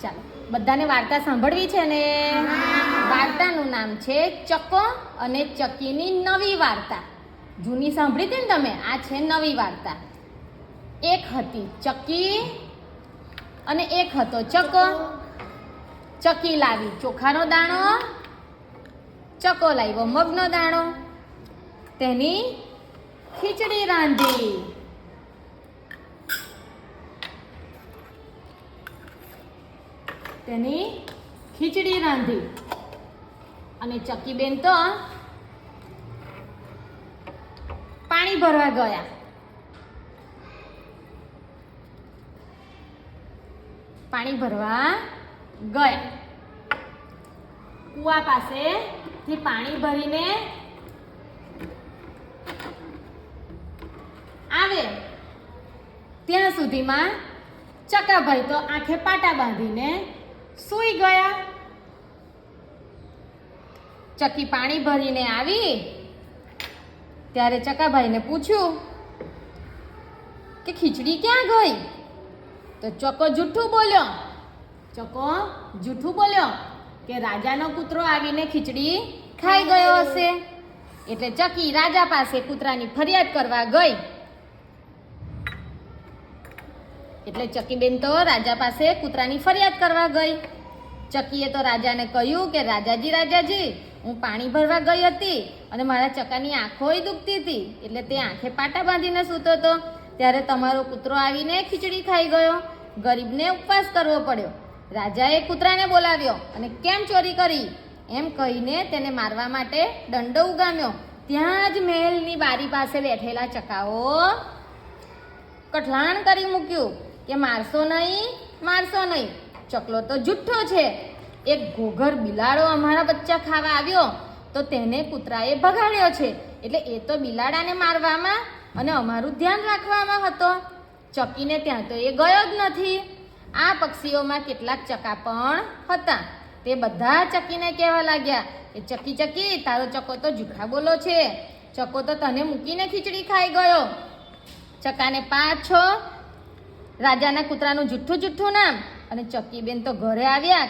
ચાલો બધાને વાર્તા સાંભળવી છે ને? વાર્તાનું નામ છે ચકો અને ચકીની નવી વાર્તા. જૂની સાંભળી હતી ને તમે? આ છે નવી વાર્તા. એક હતી ચકી અને એક હતો ચકો. ચકી લાવી ચોખાનો દાણો, ચકો લાવ્યો મગનો દાણો. તેની ખીચડી રાંધી. અને ચકીબેન તો પાણી ભરવા ગયા. કૂવા પાસેથી પાણી ભરીને આવે ત્યાં સુધીમાં ચકાભાઈ તો આંખે પાટા બાંધીને સૂઈ ગયા. ચકી પાણી ભરીને આવી ત્યારે ચકાભાઈને પૂછ્યું કે ખીચડી ક્યાં ગઈ? તો ચકો જૂઠું બોલ્યો કે રાજાનો કૂતરો આવીને ખીચડી ખાઈ ગયો હશે. એટલે ચકી રાજા પાસે કૂતરાની ફરિયાદ કરવા ગઈ. એટલે ચકીબેન તો રાજા પાસે કૂતરાની ફરિયાદ કરવા ગઈ. ચકીએ તો રાજાને કહ્યું કે રાજાજી હું પાણી ભરવા ગઈ હતી અને મારા ચકાની આંખોય દુખતી હતી, એટલે તે આંખે પાટા બાંધીને સૂતો હતો. ત્યારે તમારો કૂતરો આવીને ખીચડી ખાઈ ગયો. ગરીબને ઉપવાસ કરવો પડ્યો. રાજાએ કૂતરાને બોલાવ્યો અને કેમ ચોરી કરી એમ કહીને તેને મારવા માટે દંડો ઉગામ્યો. ત્યાં જ મહેલની બારી પાસે બેઠેલા ચકાઓ કઠલાણ કરી મૂક્યું કે મારશો નહીં. ચકલો તો જુઠ્ઠો છે. એક ઘોઘર બિલાડો અમારા બચ્ચા ખાવા આવ્યો તો તેને કૂતરાએ ભગાડ્યો છે, એટલે એ તો બિલાડાને મારવામાં અને અમારું ધ્યાન રાખવામાં હતો. ચકીને ત્યાં તો એ ગયો જ નથી. આ પક્ષીઓમાં કેટલાક ચકા પણ હતા. તે બધા ચકીને કહેવા લાગ્યા કે ચકી તારો ચકો તો જૂઠા બોલો છે. ચકો તો તને મૂકીને ખીચડી ખાઈ ગયો. ચકાને પાછો રાજાના કૂતરાનું જૂઠું નામ. અને ચકીબેન તો ઘરે આવ્યા.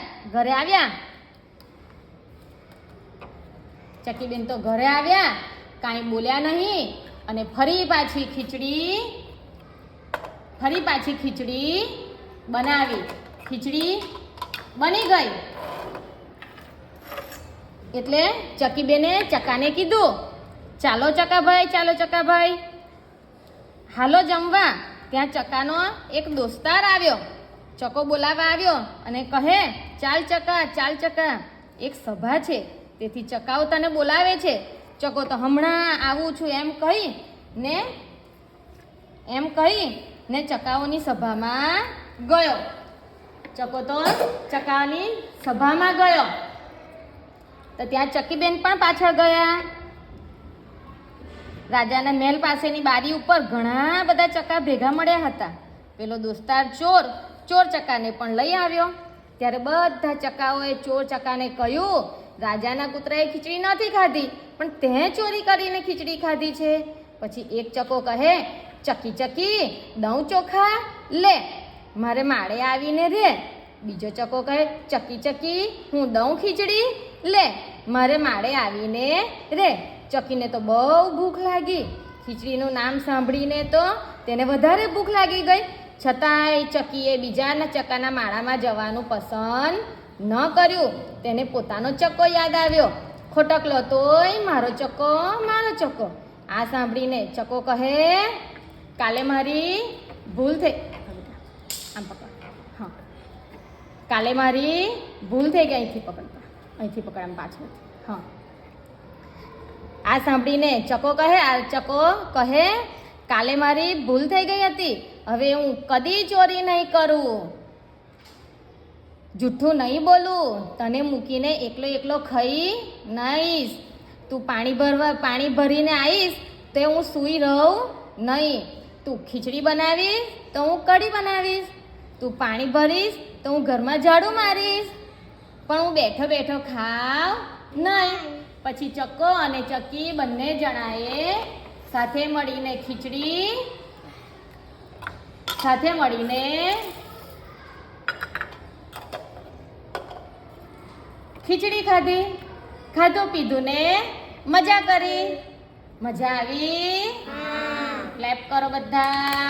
કાંઈ બોલ્યા નહીં અને ફરી પાછી ખીચડી બનાવી. ખીચડી બની ગઈ એટલે ચકીબેને ચકાને કીધું, ચાલો ચકાભાઈ હાલો જમવા. ત્યાં ચકાનો એક દોસ્તાર આવ્યો. ચકો બોલાવા આવ્યો અને કહે, ચાલ ચકા એક સભા છે, તેથી ચકાઓ તને બોલાવે છે. ચકો તો હમણાં આવું છું એમ કહીને ચકાઓની સભામાં ગયો. તો ત્યાં ચકીબેન પણ પાછળ ગયા. રાજાના મહેલ પાસેની બારી ઉપર ઘણા બધા ચકા ભેગા મળ્યા હતા. પેલો દોસ્તાર ચોર ચકાને પણ લઈ આવ્યો. ત્યારે બધા ચકાઓએ ચોર ચકાને કહ્યું, રાજાના કૂતરાએ ખીચડી નથી ખાધી, પણ તે ચોરી કરીને ખીચડી ખાધી છે. પછી એક ચકો કહે, ચકી દઉં ચોખા લે, મારે માળે આવીને રે. બીજો ચકો કહે, ચકી હું દઉં ખીચડી લે, મારે માળે આવીને રે. ચકીને તો બહુ ભૂખ લાગી. ખીચડીનું નામ સાંભળીને તો તેને વધારે ભૂખ લાગી ગઈ. છતાંય ચકીએ બીજાના ચકાના માળામાં જવાનું પસંદ ન કર્યું. તેને પોતાનો ચક્કો યાદ આવ્યો. ખોટકલો તોય મારો ચક્કો. આ સાંભળીને ચકો કહે, કાલે મારી ભૂલ થઈ ગઈ. અહીંથી પકડ પાછળ. આ સાંભળીને ચકો કહે, કાલે મારી ભૂલ થઈ ગઈ હતી. હવે હું કદી ચોરી નહીં કરું, જૂઠું નહીં બોલું, તને મૂકીને એકલો ખાઈ નહીશ. તું પાણી ભરીને આવીશ તો હું સૂઈ રહું નહીં. તું ખીચડી બનાવીશ તો હું કઢી બનાવીશ. તું પાણી ભરીશ તો હું ઘરમાં ઝાડુ મારીશ, પણ હું બેઠો ખાવ નહીં. પછી ચક્કો અને ચકી બંને જણાએ સાથે મળીને ખીચડી ખાધી, ખાધું પીધું ને મજા કરી. મજા આવી? ક્લેપ કરો બધા.